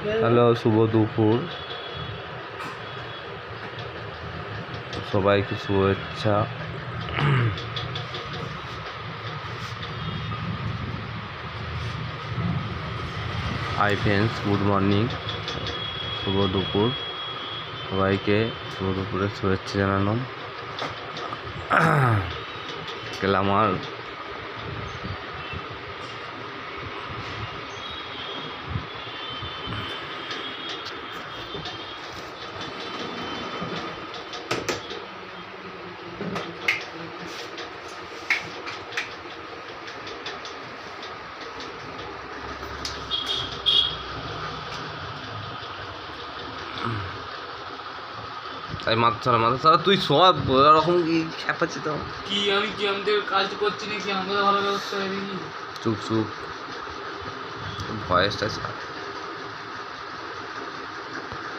Hello, শুভ দুপুর। সবাইকে শুভেচ্ছা। হাই ফ্রেন্ডস, গুড মর্নিং, শুভ দুপুর। সবাইকে শুভ দুপুরের শুভেচ্ছা জানানো। আমার তাই মাথা ছাড়া তুই সব ওরকম কি খ্যাপাচ্ছি তো কি আমি কি আমাদের কাজ করছি নাকি আমাদের ভালো ব্যবস্থা হয়নি। চুপ চুপ, ভয়েসটা